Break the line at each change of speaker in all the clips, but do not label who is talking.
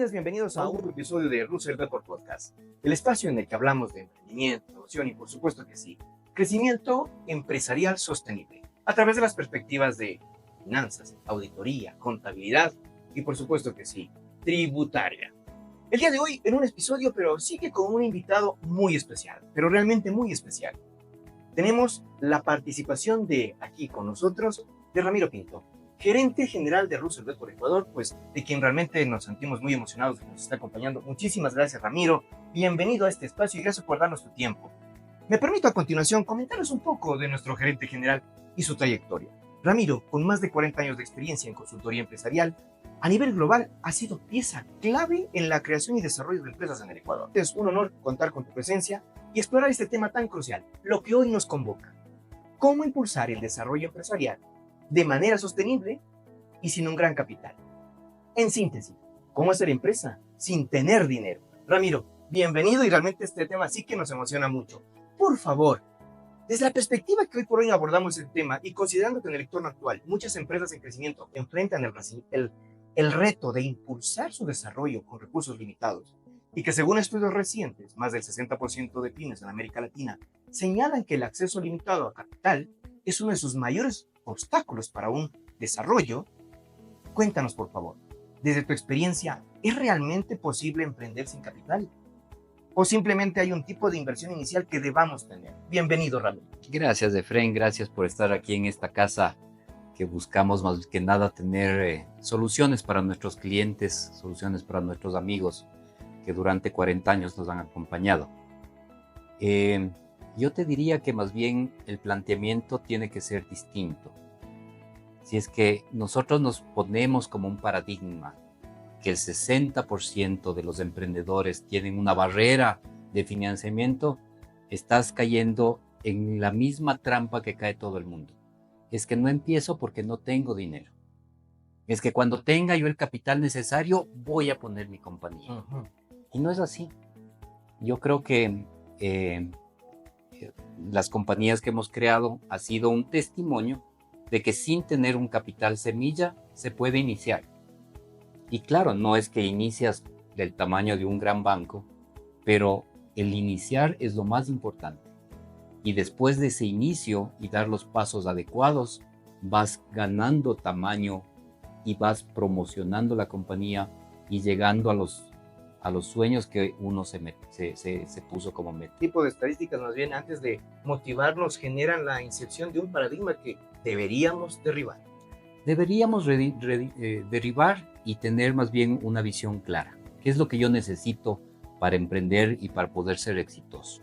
Bienvenidos a un episodio de Russell Record Podcast, el espacio en el que hablamos de emprendimiento, innovación y, por supuesto que sí, crecimiento empresarial sostenible, a través de las perspectivas de finanzas, auditoría, contabilidad y, por supuesto que sí, tributaria. El día de hoy en un episodio, pero sí que con un invitado muy especial, pero realmente muy especial. Tenemos la participación de aquí con nosotros de Ramiro Pinto, gerente general de Russell Record Ecuador, pues de quien realmente nos sentimos muy emocionados de que nos está acompañando. Muchísimas gracias, Ramiro. Bienvenido a este espacio y gracias por darnos tu tiempo. Me permito a continuación comentarles un poco de nuestro gerente general y su trayectoria. Ramiro, con más de 40 años de experiencia en consultoría empresarial, a nivel global ha sido pieza clave en la creación y desarrollo de empresas en el Ecuador. Es un honor contar con tu presencia y explorar este tema tan crucial, lo que hoy nos convoca. ¿Cómo impulsar el desarrollo empresarial de manera sostenible y sin un gran capital? En síntesis, ¿cómo hacer empresa sin tener dinero? Ramiro, bienvenido, y realmente este tema sí que nos emociona mucho. Por favor, desde la perspectiva que hoy por hoy abordamos el tema y considerando que en el entorno actual muchas empresas en crecimiento enfrentan el reto de impulsar su desarrollo con recursos limitados, y que según estudios recientes, más del 60% de pymes en América Latina señalan que el acceso limitado a capital es uno de sus mayores obstáculos para un desarrollo. Cuéntanos, por favor, desde tu experiencia, ¿es realmente posible emprender sin capital? ¿O simplemente hay un tipo de inversión inicial que debamos tener? Bienvenido, Ramiro.
Gracias, Efraín, gracias por estar aquí en esta casa que buscamos más que nada tener soluciones para nuestros clientes, soluciones para nuestros amigos que durante 40 años nos han acompañado. Yo te diría que más bien el planteamiento tiene que ser distinto. Si es que nosotros nos ponemos como un paradigma que el 60% de los emprendedores tienen una barrera de financiamiento, estás cayendo en la misma trampa que cae todo el mundo. Es que no empiezo porque no tengo dinero. Es que cuando tenga yo el capital necesario, voy a poner mi compañía. Y no es así. Yo creo que las compañías que hemos creado ha sido un testimonio de que sin tener un capital semilla se puede iniciar. Y claro, no es que inicias del tamaño de un gran banco, pero el iniciar es lo más importante. Y después de ese inicio y dar los pasos adecuados, vas ganando tamaño y vas promocionando la compañía y llegando a los sueños que uno se puso como meta.
¿Qué tipo de estadísticas más bien antes de motivarnos generan la inserción de un paradigma que deberíamos derribar?
Deberíamos derribar y tener más bien una visión clara. ¿Qué es lo que yo necesito para emprender y para poder ser exitoso?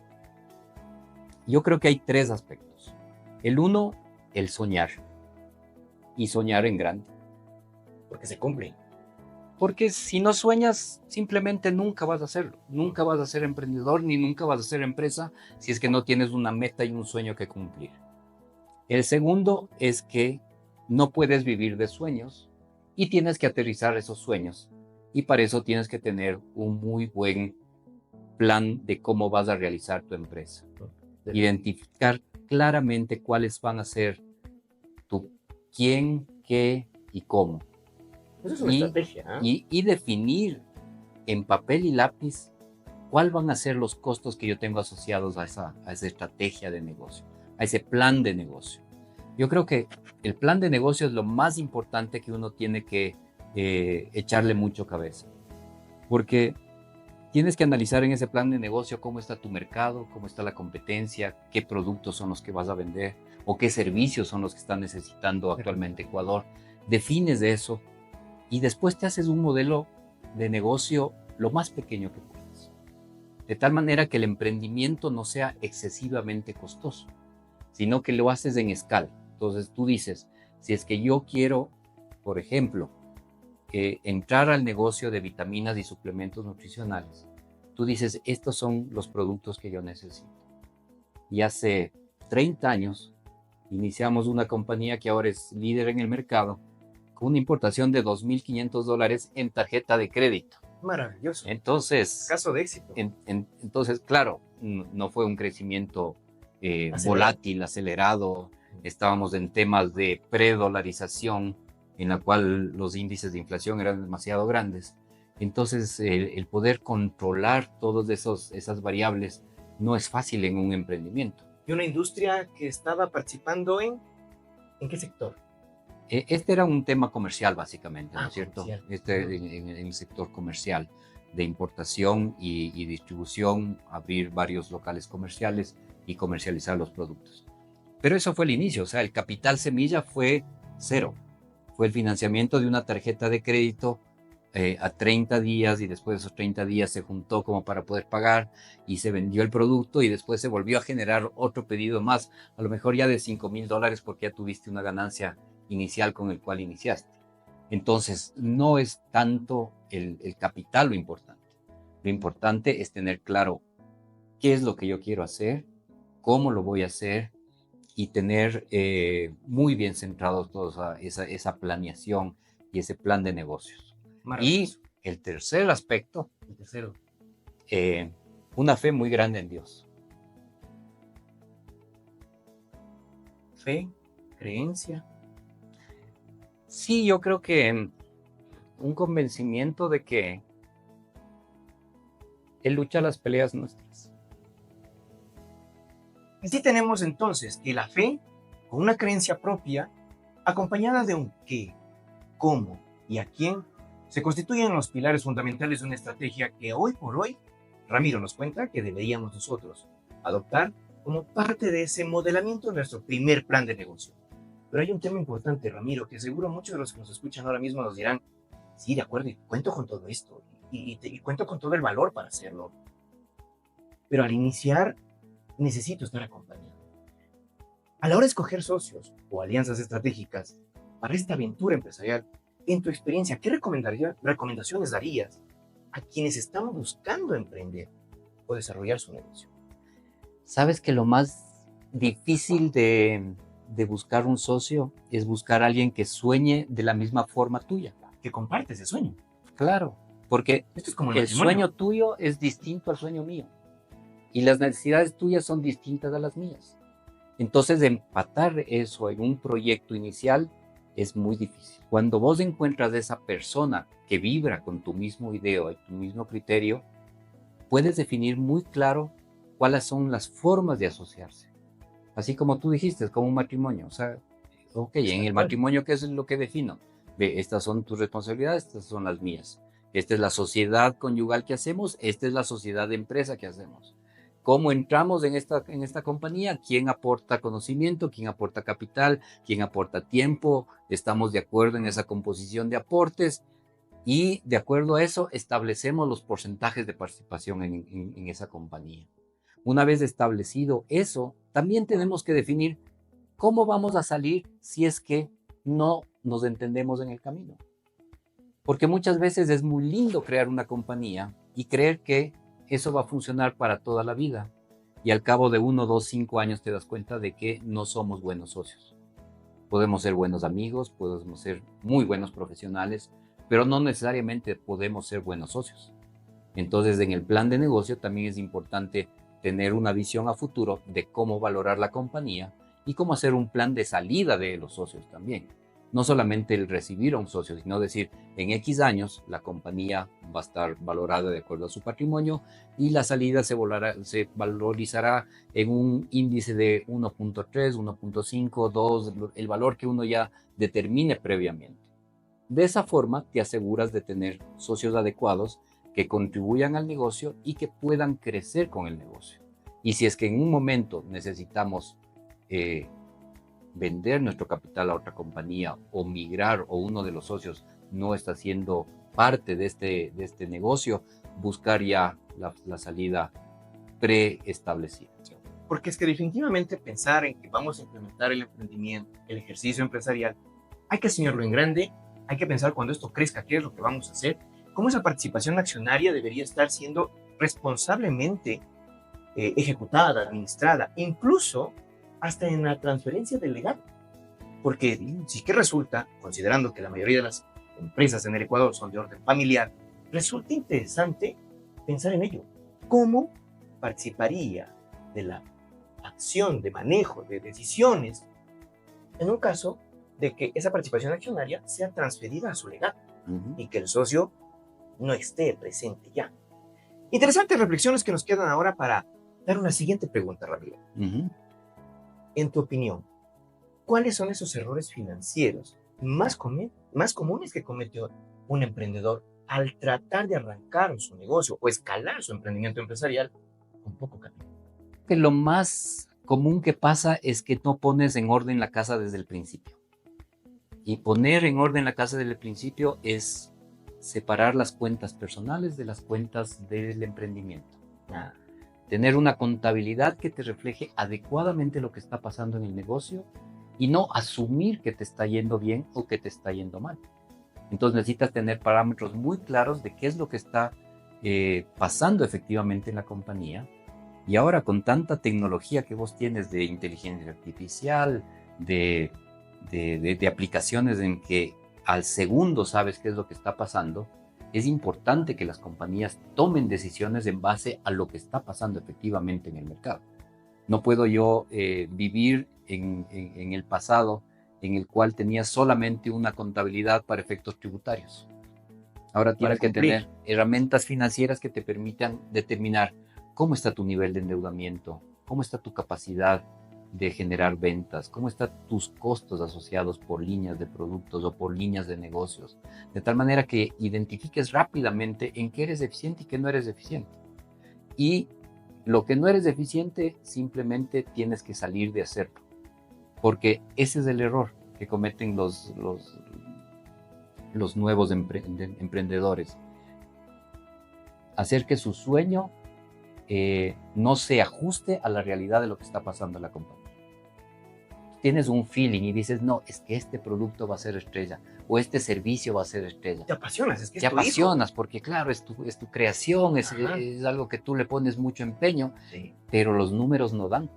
Yo creo que hay 3 aspectos. El uno, el soñar. Y soñar en grande.
Porque se cumple.
Porque si no sueñas, simplemente nunca vas a hacerlo. Nunca vas a ser emprendedor ni nunca vas a ser empresa si es que no tienes una meta y un sueño que cumplir. El segundo es que no puedes vivir de sueños y tienes que aterrizar esos sueños. Y para eso tienes que tener un muy buen plan de cómo vas a realizar tu empresa. Identificar claramente cuáles van a ser tu quién, qué y cómo.
Eso es una estrategia.
Y definir en papel y lápiz cuáles van a ser los costos que yo tengo asociados a esa estrategia de negocio, a ese plan de negocio. Yo creo que el plan de negocio es lo más importante que uno tiene que echarle mucho cabeza. Porque tienes que analizar en ese plan de negocio cómo está tu mercado, cómo está la competencia, qué productos son los que vas a vender o qué servicios son los que está necesitando actualmente Ecuador. Defines de eso y después te haces un modelo de negocio lo más pequeño que puedas. De tal manera que el emprendimiento no sea excesivamente costoso, sino que lo haces en escala. Entonces tú dices, si es que yo quiero, por ejemplo, entrar al negocio de vitaminas y suplementos nutricionales, tú dices, estos son los productos que yo necesito. Y hace 30 años iniciamos una compañía que ahora es líder en el mercado con una importación de $2,500 en tarjeta de crédito.
Maravilloso.
Entonces,
caso de éxito.
Entonces, claro, no fue un crecimiento volátil, acelerado. Estábamos en temas de predolarización, en la cual los índices de inflación eran demasiado grandes. Entonces, el poder controlar todas esas variables no es fácil en un emprendimiento.
Y una industria que estaba participando ¿en qué sector?
Este era un tema comercial, básicamente, ¿no es cierto?
Comercial.
En el sector comercial, de importación y distribución, abrir varios locales comerciales y comercializar los productos. Pero eso fue el inicio, o sea, el capital semilla fue cero. Fue el financiamiento de una tarjeta de crédito a 30 días, y después de esos 30 días se juntó como para poder pagar y se vendió el producto, y después se volvió a generar otro pedido más, a lo mejor ya de $5,000, porque ya tuviste una ganancia inicial con el cual iniciaste. Entonces, no es tanto el capital lo importante. Lo importante es tener claro qué es lo que yo quiero hacer, cómo lo voy a hacer, y tener muy bien centrados toda esa planeación y ese plan de negocios. Y el tercer aspecto, una fe muy grande en Dios.
Fe, creencia.
Sí, yo creo que un convencimiento de que Él lucha las peleas nuestras.
Así tenemos entonces que la fe, con una creencia propia, acompañada de un qué, cómo y a quién, se constituyen los pilares fundamentales de una estrategia que hoy por hoy, Ramiro nos cuenta que deberíamos nosotros adoptar como parte de ese modelamiento de nuestro primer plan de negocio. Pero hay un tema importante, Ramiro, que seguro muchos de los que nos escuchan ahora mismo nos dirán, sí, de acuerdo, y cuento con todo esto, y cuento con todo el valor para hacerlo. Pero al iniciar, necesito estar acompañado. A la hora de escoger socios o alianzas estratégicas para esta aventura empresarial, en tu experiencia, ¿qué recomendaciones darías a quienes están buscando emprender o desarrollar su negocio?
Sabes que lo más difícil de buscar un socio es buscar a alguien que sueñe de la misma forma tuya.
Que comparte ese sueño.
Claro, porque
esto es como
el sueño tuyo es distinto al sueño mío. Y las necesidades tuyas son distintas a las mías. Entonces, empatar eso en un proyecto inicial es muy difícil. Cuando vos encuentras a esa persona que vibra con tu mismo idea y tu mismo criterio, puedes definir muy claro cuáles son las formas de asociarse. Así como tú dijiste, es como un matrimonio. O sea, ok, en el matrimonio, ¿qué es lo que defino? Ve, estas son tus responsabilidades, estas son las mías. Esta es la sociedad conyugal que hacemos, esta es la sociedad de empresa que hacemos. ¿Cómo entramos en esta compañía? ¿Quién aporta conocimiento? ¿Quién aporta capital? ¿Quién aporta tiempo? ¿Estamos de acuerdo en esa composición de aportes? Y de acuerdo a eso, establecemos los porcentajes de participación en esa compañía. Una vez establecido eso, también tenemos que definir cómo vamos a salir si es que no nos entendemos en el camino. Porque muchas veces es muy lindo crear una compañía y creer que eso va a funcionar para toda la vida. Y al cabo de 1, 2, 5 años te das cuenta de que no somos buenos socios. Podemos ser buenos amigos, podemos ser muy buenos profesionales, pero no necesariamente podemos ser buenos socios. Entonces, en el plan de negocio también es importante tener una visión a futuro de cómo valorar la compañía y cómo hacer un plan de salida de los socios también. No solamente el recibir a un socio, sino decir, en X años la compañía va a estar valorada de acuerdo a su patrimonio y la salida se valorizará en un índice de 1.3, 1.5, 2, el valor que uno ya determine previamente. De esa forma te aseguras de tener socios adecuados que contribuyan al negocio y que puedan crecer con el negocio. Y si es que en un momento necesitamos vender nuestro capital a otra compañía o migrar, o uno de los socios no está siendo parte de este negocio, buscar ya la salida preestablecida.
Porque es que definitivamente pensar en que vamos a implementar el emprendimiento, el ejercicio empresarial, hay que soñarlo en grande, hay que pensar cuando esto crezca qué es lo que vamos a hacer, cómo esa participación accionaria debería estar siendo responsablemente ejecutada, administrada, incluso hasta en la transferencia del legado. Porque sí que resulta, considerando que la mayoría de las empresas en el Ecuador son de orden familiar, resulta interesante pensar en ello. ¿Cómo participaría de la acción, de manejo, de decisiones, en un caso de que esa participación accionaria sea transferida a su legado y que el socio no esté presente ya. Interesantes reflexiones que nos quedan ahora para dar una siguiente pregunta, Ramiro. En tu opinión, ¿cuáles son esos errores financieros más comunes que comete un emprendedor al tratar de arrancar su negocio o escalar su emprendimiento empresarial con poco capital?
Que lo más común que pasa es que no pones en orden la casa desde el principio. Y poner en orden la casa desde el principio es separar las cuentas personales de las cuentas del emprendimiento. Tener una contabilidad que te refleje adecuadamente lo que está pasando en el negocio y no asumir que te está yendo bien o que te está yendo mal. Entonces necesitas tener parámetros muy claros de qué es lo que está pasando efectivamente en la compañía. Y ahora con tanta tecnología que vos tienes de inteligencia artificial, de aplicaciones en que al segundo sabes qué es lo que está pasando, es importante que las compañías tomen decisiones en base a lo que está pasando efectivamente en el mercado. No puedo yo vivir en el pasado en el cual tenía solamente una contabilidad para efectos tributarios. Ahora tienes que tener herramientas financieras que te permitan determinar cómo está tu nivel de endeudamiento, cómo está tu capacidad de generar ventas, cómo están tus costos asociados por líneas de productos o por líneas de negocios, de tal manera que identifiques rápidamente en qué eres eficiente y qué no eres eficiente. Y lo que no eres eficiente, simplemente tienes que salir de hacerlo, porque ese es el error que cometen los nuevos emprendedores. Hacer que su sueño no se ajuste a la realidad de lo que está pasando en la compañía. Tienes un feeling y dices, no, es que este producto va a ser estrella o este servicio va a ser estrella.
Te apasionas, es que
te apasionas porque claro, es tu creación, es algo que tú le pones mucho empeño, pero los números no dan.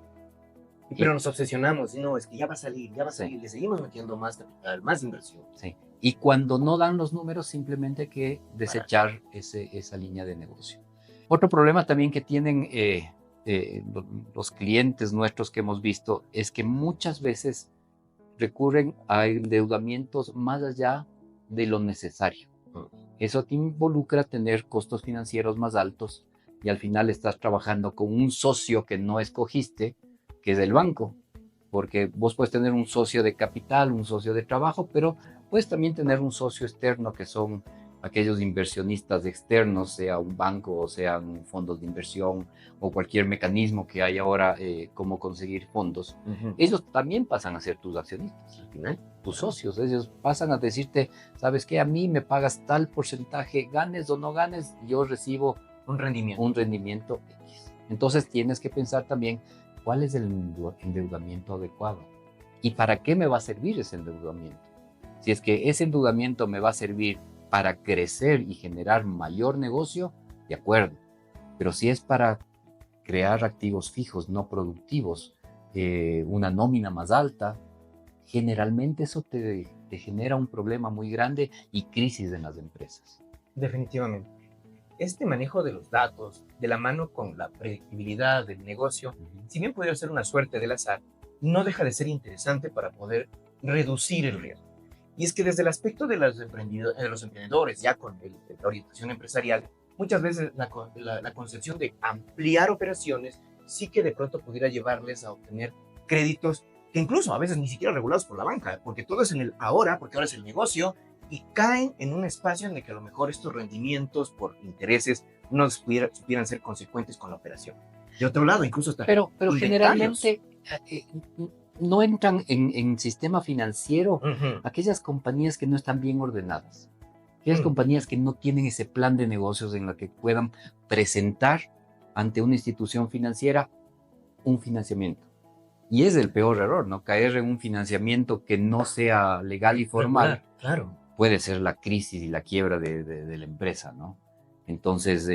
Pero nos obsesionamos, no, es que ya va a salir, le seguimos metiendo más capital, más inversión.
Sí. Y cuando no dan los números, simplemente hay que desechar esa línea de negocio. Otro problema también que tienen los clientes nuestros que hemos visto es que muchas veces recurren a endeudamientos más allá de lo necesario. Eso te involucra tener costos financieros más altos y al final estás trabajando con un socio que no escogiste, que es el banco, porque vos puedes tener un socio de capital, un socio de trabajo, pero puedes también tener un socio externo que son aquellos inversionistas externos, sea un banco o sean fondos de inversión o cualquier mecanismo que hay ahora como conseguir fondos. Ellos también pasan a ser tus accionistas, al final, tus socios. Ellos pasan a decirte, ¿sabes qué? A mí me pagas tal porcentaje, ganes o no ganes, yo recibo un rendimiento X. Entonces tienes que pensar también cuál es el endeudamiento adecuado y para qué me va a servir ese endeudamiento. Si es que ese endeudamiento me va a servir para crecer y generar mayor negocio, de acuerdo. Pero si es para crear activos fijos, no productivos, una nómina más alta, generalmente eso te genera un problema muy grande y crisis en las empresas.
Definitivamente. Este manejo de los datos, de la mano con la predictibilidad del negocio, si bien puede ser una suerte del azar, no deja de ser interesante para poder reducir el riesgo. Y es que desde el aspecto de los emprendedores, ya con la orientación empresarial, muchas veces la concepción de ampliar operaciones sí que de pronto pudiera llevarles a obtener créditos que incluso a veces ni siquiera regulados por la banca, porque todo es en el ahora, porque ahora es el negocio, y caen en un espacio en el que a lo mejor estos rendimientos por intereses no supieran ser consecuentes con la operación. De otro lado, incluso está...
Pero generalmente no entran en sistema financiero aquellas compañías que no están bien ordenadas. Aquellas compañías que no tienen ese plan de negocios en la que puedan presentar ante una institución financiera un financiamiento. Y es el peor error, ¿no? Caer en un financiamiento que no sea legal y formal.
Claro.
Puede ser la crisis y la quiebra de la empresa, ¿no? Entonces,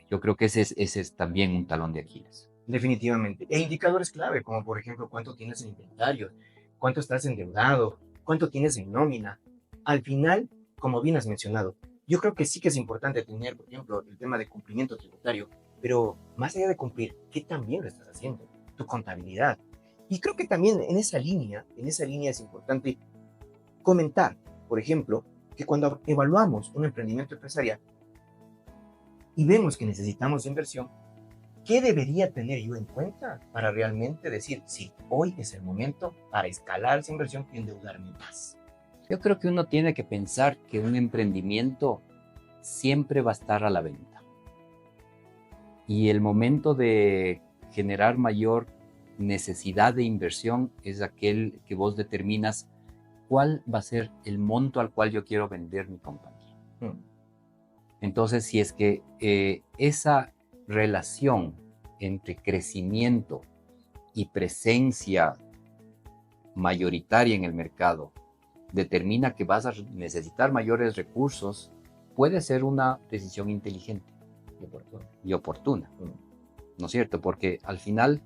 yo creo que ese es también un talón de Aquiles.
Definitivamente. E indicadores clave, como por ejemplo cuánto tienes en inventario, cuánto estás endeudado, cuánto tienes en nómina. Al final, como bien has mencionado, yo creo que sí que es importante tener, por ejemplo, el tema de cumplimiento tributario, pero más allá de cumplir, ¿qué tan bien lo estás haciendo? tu contabilidad. Y creo que también en esa línea es importante comentar, por ejemplo, que cuando evaluamos un emprendimiento empresarial y vemos que necesitamos inversión, ¿qué debería tener yo en cuenta para realmente decir, sí, hoy es el momento para escalar esa inversión y endeudarme más?
Yo creo que uno tiene que pensar que un emprendimiento siempre va a estar a la venta. Y el momento de generar mayor necesidad de inversión es aquel que vos determinas cuál va a ser el monto al cual yo quiero vender mi compañía. Entonces, si es que esa relación entre crecimiento y presencia mayoritaria en el mercado determina que vas a necesitar mayores recursos, puede ser una decisión inteligente y oportuna, ¿no es cierto? Porque al final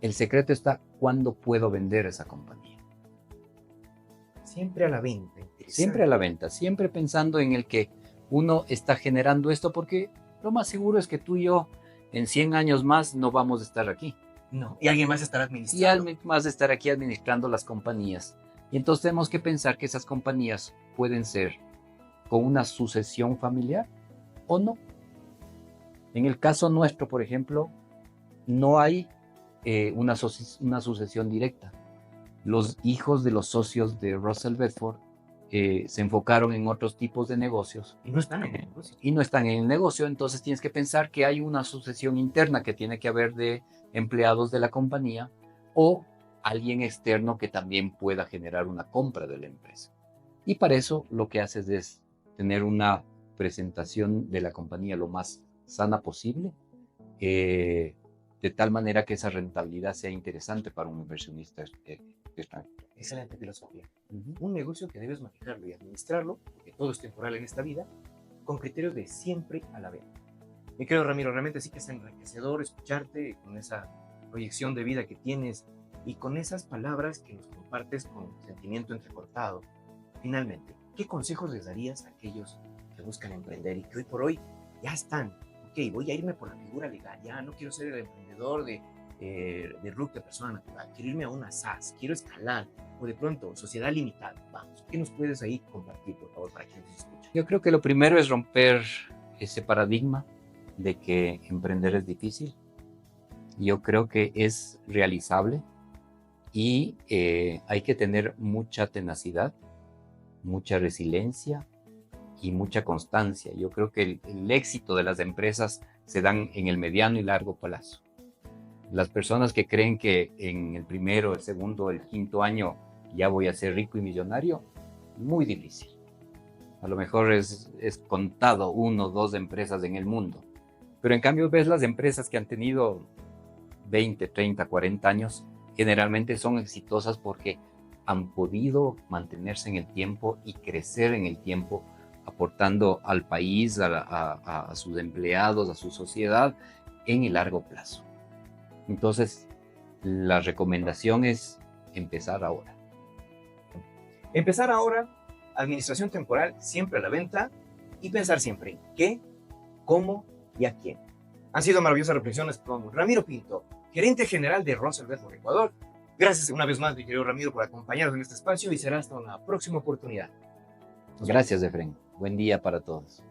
el secreto está cuándo puedo vender esa compañía.
Siempre a la venta.
Siempre a la venta, siempre pensando en el que uno está generando esto, porque lo más seguro es que tú y yo en 100 años más no vamos a estar aquí.
No, y alguien más estará administrando.
Y alguien más estará aquí administrando las compañías. Y entonces tenemos que pensar que esas compañías pueden ser con una sucesión familiar o no. En el caso nuestro, por ejemplo, no hay una sucesión directa. Los hijos de los socios de Russell Bedford se enfocaron en otros tipos de negocios.
Y no están en el negocio.
Y no están en el negocio, entonces tienes que pensar que hay una sucesión interna que tiene que haber de empleados de la compañía o alguien externo que también pueda generar una compra de la empresa. Y para eso lo que haces es tener una presentación de la compañía lo más sana posible, de tal manera que esa rentabilidad sea interesante para un inversionista extranjero.
Excelente filosofía. Un negocio que debes manejarlo y administrarlo, porque todo es temporal en esta vida, con criterios de siempre a la venta. Mi querido Ramiro, realmente sí que es enriquecedor escucharte con esa proyección de vida que tienes y con esas palabras que nos compartes con sentimiento entrecortado. Finalmente, ¿qué consejos les darías a aquellos que buscan emprender y que hoy por hoy ya están? Ok, voy a irme por la figura legal, ya no quiero ser el emprendedor de RUC de persona natural, quiero irme a una SaaS, quiero escalar, o de pronto, sociedad limitada. Vamos, ¿qué nos puedes ahí compartir, por favor, para quienes nos escuchan?
Yo creo que lo primero es romper ese paradigma de que emprender es difícil. Yo creo que es realizable y hay que tener mucha tenacidad, mucha resiliencia y mucha constancia. Yo creo que el éxito de las empresas se dan en el mediano y largo plazo. Las personas que creen que en el primero, el segundo, el quinto año ya voy a ser rico y millonario, muy difícil. A lo mejor es contado 1 o 2 empresas en el mundo. Pero en cambio ves las empresas que han tenido 20, 30, 40 años, generalmente son exitosas porque han podido mantenerse en el tiempo y crecer en el tiempo, aportando al país, a sus empleados, a su sociedad, en el largo plazo. Entonces, la recomendación es empezar ahora.
Empezar ahora, administración temporal, siempre a la venta y pensar siempre en qué, cómo y a quién. Han sido maravillosas reflexiones con Ramiro Pinto, gerente general de Russell Bedford Ecuador. Gracias una vez más, mi querido Ramiro, por acompañarnos en este espacio y será hasta una próxima oportunidad.
Gracias, Efraín. Buen día para todos.